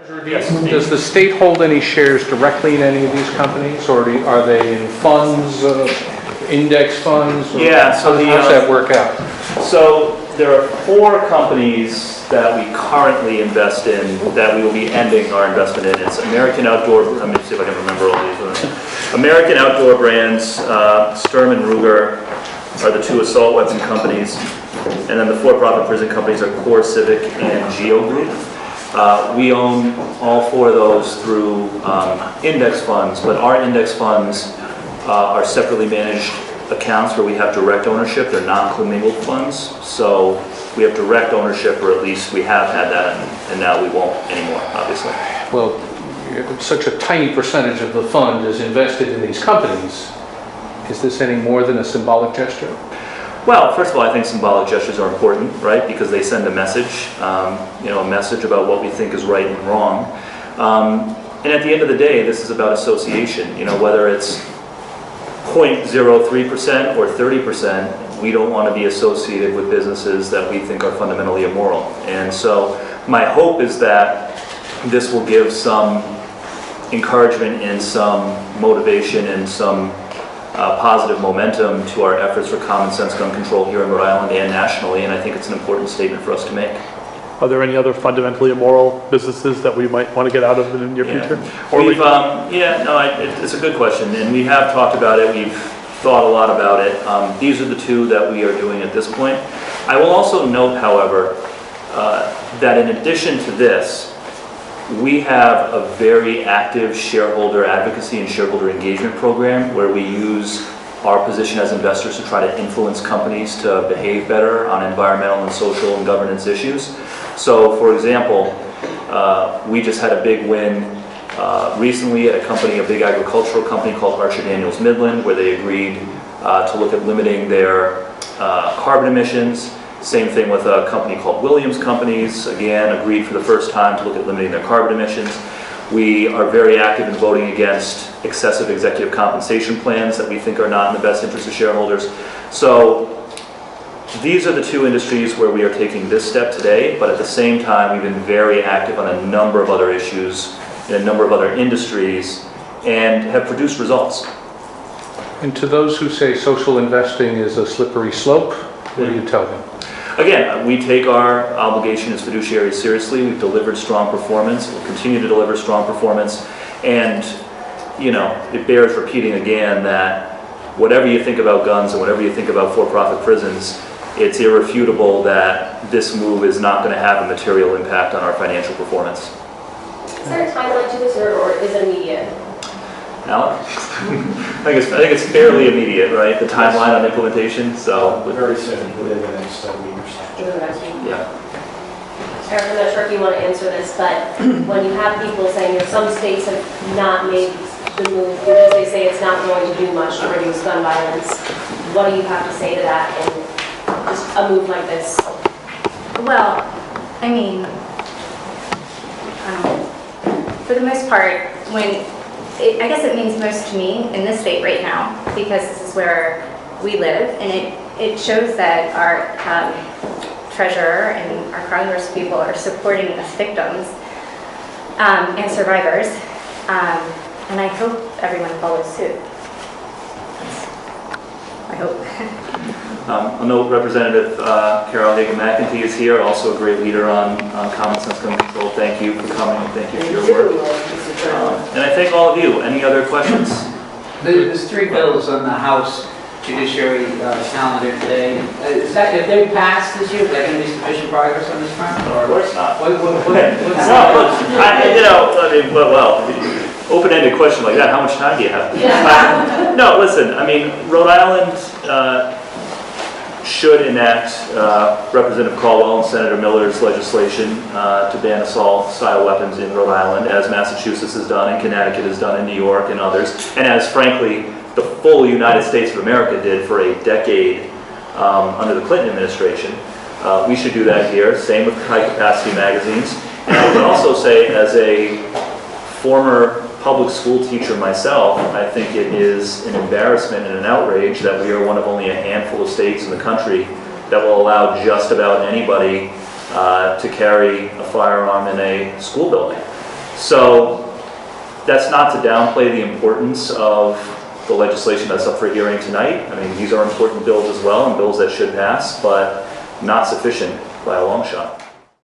Does the state hold any shares directly in any of these companies, or are they in funds, index funds? Yeah, so how does that work out? So there are 4 companies that we currently invest in that we will be ending our investment in. It's American Outdoor, let me see if I can remember all these. American Outdoor Brands, Sturm Ruger are the 2 assault weapon companies, and then the for-profit prison companies are CoreCivic and GEO Group. We own all 4 of those through index funds, but our index funds are separately managed accounts where we have direct ownership. They're non-commingled funds, so we have direct ownership, or at least we have had that, and now we won't anymore, obviously. Well, such a tiny percentage of the fund is invested in these companies. Is this any more than a symbolic gesture? Well, first of all, I think symbolic gestures are important, right? Because they send a message, a message about what we think is right and wrong. And at the end of the day, this is about association. Whether it's 0.03% or 30%, we don't want to be associated with businesses that we think are fundamentally immoral. And so my hope is that this will give some encouragement and some motivation and some positive momentum to our efforts for common sense gun control here in Rhode Island and nationally, and I think it's an important statement for us to make. Are there any other fundamentally immoral businesses that we might want to get out of in the near future? It's a good question, and we have talked about it. We've thought a lot about it. These are the 2 that we are doing at this point. I will also note, however, that in addition to this, we have a very active shareholder advocacy and shareholder engagement program where we use our position as investors to try to influence companies to behave better on environmental and social and governance issues. So, for example, we just had a big win recently at a big agricultural company called Archer Daniels Midland, where they agreed to look at limiting their carbon emissions. Same thing with a company called Williams Companies, again, agreed for the first time to look at limiting their carbon emissions. We are very active in voting against excessive executive compensation plans that we think are not in the best interest of shareholders. So these are the 2 industries where we are taking this step today, but at the same time, we've been very active on a number of other issues in a number of other industries and have produced results. And to those who say social investing is a slippery slope, what do you tell them? Again, we take our obligation as fiduciaries seriously. We've delivered strong performance. We'll continue to deliver strong performance. And, it bears repeating again that whatever you think about guns and whatever you think about for-profit prisons, it's irrefutable that this move is not going to have a material impact on our financial performance. Is there a timeline to this, or is it immediate? Alan? I think it's fairly immediate, right? The timeline on implementation, so. Very soon, within the next week or so. Within the next week? Yeah. Eric, I'm not sure if you want to answer this, but when you have people saying that some states have not made the move because they say it's not going to do much to reduce gun violence, what do you have to say to that in just a move like this? Well, I mean, for the most part, I guess it means most to me in this state right now, because this is where we live, and it shows that our treasurer and our Congress people are supporting us victims and survivors, and I hope everyone follows suit. I hope. I'll note Representative Carol Hagan-McEntee is here, also a great leader on common sense gun control. Thank you for coming, and thank you for your work. And I thank all of you. Any other questions? There's 3 bills on the House Judiciary calendar today. If they pass this year, is there going to be sufficient progress on this front? Of course not. What's open-ended question like that, how much time do you have? Yeah. No, listen, Rhode Island should enact Representative Caldwell and Senator Miller's legislation to ban assault-style weapons in Rhode Island, as Massachusetts has done, and Connecticut has done, in New York and others, and as, frankly, the full United States of America did for a decade under the Clinton administration. We should do that here, same with high-capacity magazines. And I would also say, as a former public school teacher myself, I think it is an embarrassment and an outrage that we are one of only a handful of states in the country that will allow just about anybody to carry a firearm in a school building. So that's not to downplay the importance of the legislation that's up for hearing tonight. I mean, these are important bills as well, and bills that should pass, but not sufficient by a long shot.